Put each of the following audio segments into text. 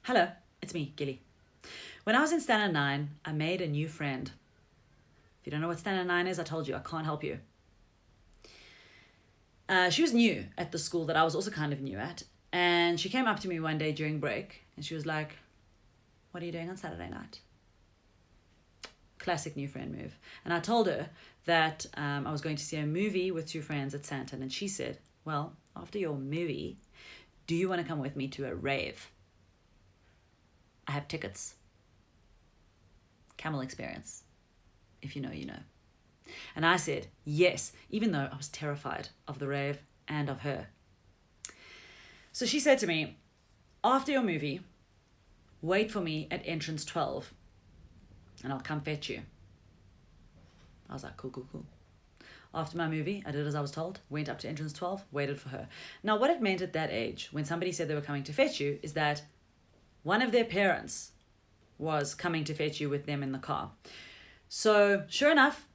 Hello, it's me, Gilly. When I was in Standard 9, I made a new friend. If you don't know what Standard 9 is, I told you, I can't help you. She was new at the school that I was also kind of new at. And she came up to me one day during break and she was like, "What are you doing on Saturday night?" Classic new friend move. And I told her that I was going to see a movie with two friends at Santon. And she said, "Well, after your movie, do you want to come with me to a rave? I have tickets. Camel experience. If you know, you know." And I said, yes, even though I was terrified of the rave and of her. So she said to me, "After your movie, wait for me at entrance 12 and I'll come fetch you." I was like, cool. After my movie, I did as I was told, went up to entrance 12, waited for her. Now, what it meant at that age, when somebody said they were coming to fetch you, is that one of their parents was coming to fetch you with them in the car. So, sure enough,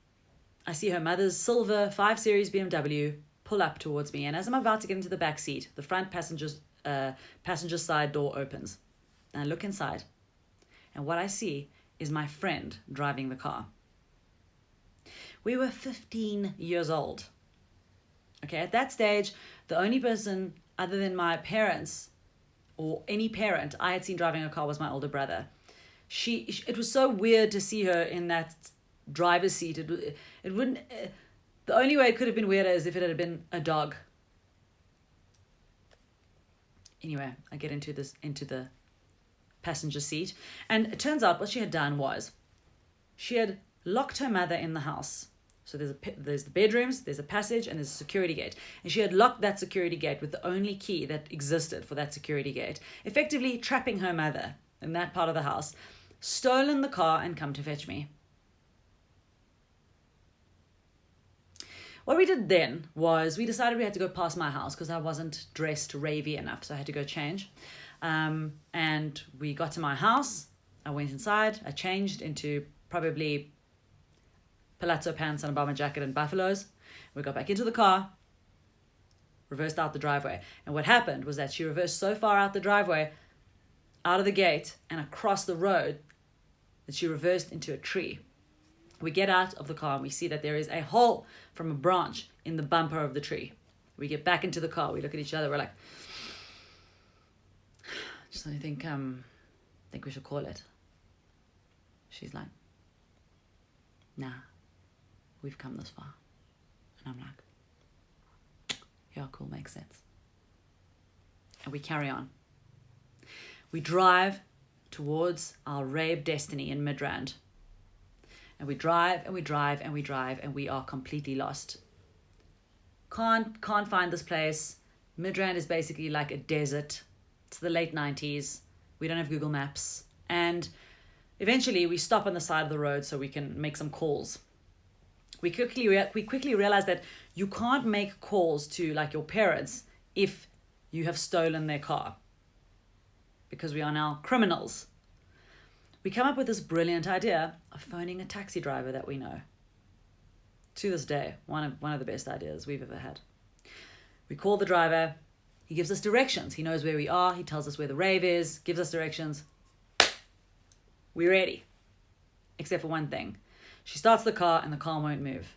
I see her mother's silver 5 Series BMW pull up towards me. And as I'm about to get into the back seat, the front passenger side door opens. And I look inside. And what I see is my friend driving the car. We were 15 years old. Okay, at that stage, the only person other than my parents or any parent I had seen driving a car was my older brother. It was so weird to see her in that driver's seat. It wouldn't. The only way it could have been weirder is if it had been a dog. Anyway, I get into the passenger seat, and it turns out what she had done was she had locked her mother in the house. So there's the bedrooms, there's a passage, and there's a security gate. And she had locked that security gate with the only key that existed for that security gate, effectively trapping her mother in that part of the house, stolen the car, and come to fetch me. What we did then was we decided we had to go past my house because I wasn't dressed ravey enough, so I had to go change. And we got to my house. I went inside. I changed into probably palazzo pants and a bomber jacket and buffaloes. We got back into the car, reversed out the driveway. And what happened was that she reversed so far out the driveway, out of the gate and across the road, that she reversed into a tree. We get out of the car and we see that there is a hole from a branch in the bumper of the tree. We get back into the car. We look at each other. We're like, just I think we should call it. She's like, "Nah, we've come this far." And I'm like, "Yeah, cool, makes sense." And we carry on. We drive towards our rave destiny in Midrand. And we drive and we drive and we drive and we are completely lost. Can't find this place. Midrand is basically like a desert. It's the late 90s. We don't have Google Maps. And eventually we stop on the side of the road so we can make some calls. We quickly realize that you can't make calls to like your parents if you have stolen their car, because we are now criminals. We come up with this brilliant idea of phoning a taxi driver that we know. To this day, one of the best ideas we've ever had. We call the driver. He gives us directions. He knows where we are. He tells us where the rave is, gives us directions. We're ready. Except for one thing. She starts the car and the car won't move.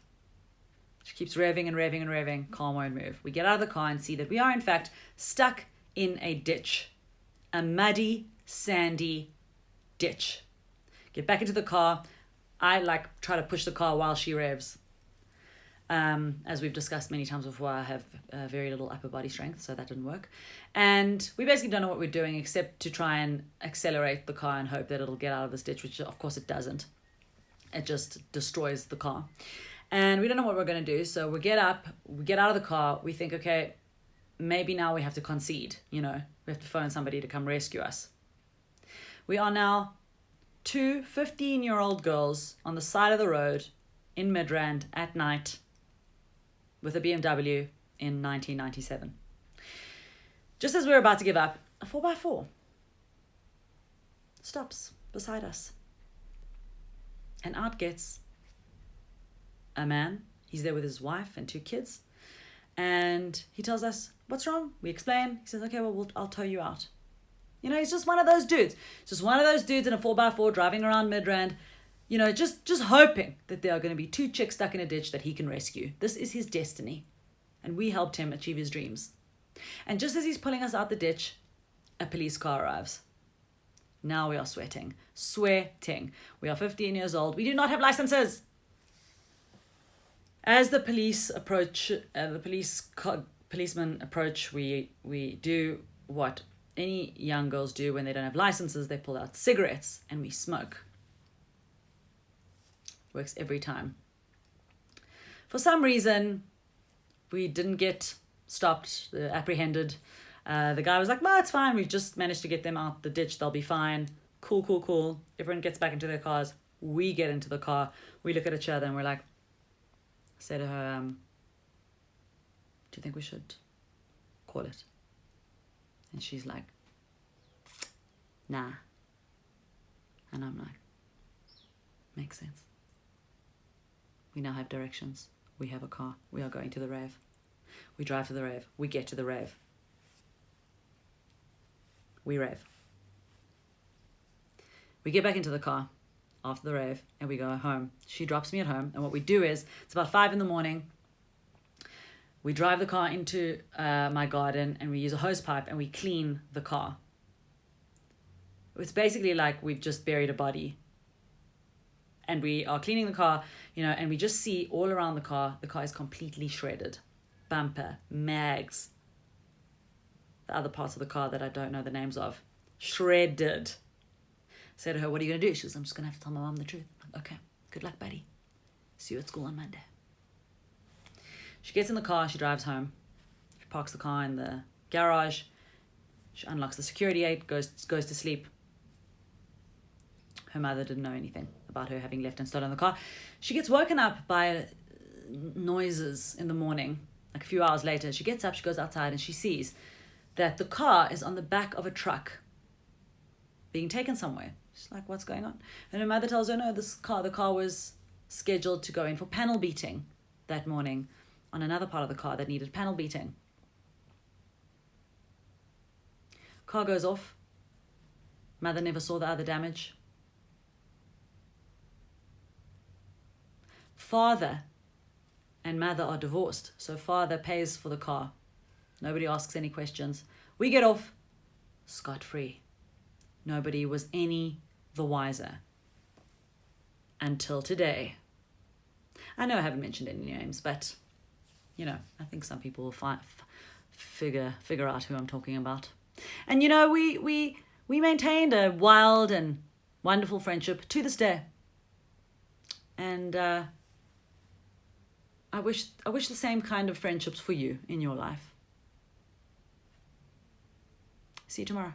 She keeps revving and revving and revving. Car won't move. We get out of the car and see that we are in fact stuck in a ditch. A muddy, sandy ditch. Get back into the car. I try to push the car while she revs. As we've discussed many times before, I have very little upper body strength, so that didn't work. And we basically don't know what we're doing except to try and accelerate the car and hope that it'll get out of this ditch, which of course it doesn't. It just destroys the car. And we don't know what we're going to do, so we get out of the car, we think, okay, maybe now we have to concede, we have to phone somebody to come rescue us. We are now 2 15-year-old girls on the side of the road in Midrand at night with a BMW in 1997. Just as we're about to give up, a 4x4 stops beside us. And out gets a man. He's there with his wife and 2 kids. And he tells us, "What's wrong?" We explain. He says, "Okay, well, I'll tow you out." You know, he's just one of those dudes. Just one of those dudes in a 4x4 driving around Midrand, you know, just hoping that there are going to be 2 chicks stuck in a ditch that he can rescue. This is his destiny. And we helped him achieve his dreams. And just as he's pulling us out the ditch, a police car arrives. Now we are sweating. Sweating. We are 15 years old. We do not have licenses. As the police approach, policemen approach, we do what any young girls do when they don't have licenses. They pull out cigarettes and we smoke. Works every time. For some reason, we didn't get stopped, apprehended. The guy was like, "No, it's fine. We've just managed to get them out the ditch. They'll be fine. Cool. Everyone gets back into their cars. We get into the car. We look at each other and we're like, say to her, do you think we should call it? And she's like, nah. And I'm like, makes sense. We now have directions. We have a car. We are going to the rave. We drive to the rave. We get to the rave. We rave. We get back into the car after the rave and we go home. She drops me at home, and what we do is, it's about 5 a.m. We drive the car into my garden and we use a hose pipe and we clean the car. It's basically like we've just buried a body. And we are cleaning the car, you know, and we just see all around the car is completely shredded. Bumper, mags, the other parts of the car that I don't know the names of. Shredded. Said to her, "What are you going to do?" She goes, "I'm just going to have to tell my mom the truth." Okay, good luck, buddy. See you at school on Monday. She gets in the car, she drives home. She parks the car in the garage. She unlocks the security gate, goes to sleep. Her mother didn't know anything about her having left and stolen the car. She gets woken up by noises in the morning. Like a few hours later, she gets up, she goes outside, and she sees that the car is on the back of a truck being taken somewhere. She's like, "What's going on?" And her mother tells her, "No, the car was scheduled to go in for panel beating that morning on another part of the car that needed panel beating." Car goes off. Mother never saw the other damage. Father and mother are divorced, so father pays for the car. Nobody asks any questions. We get off scot-free. Nobody was any the wiser. Until today. I know I haven't mentioned any names, but, you know, I think some people will figure out who I'm talking about. And, you know, we maintained a wild and wonderful friendship to this day. And I wish the same kind of friendships for you in your life. See you tomorrow.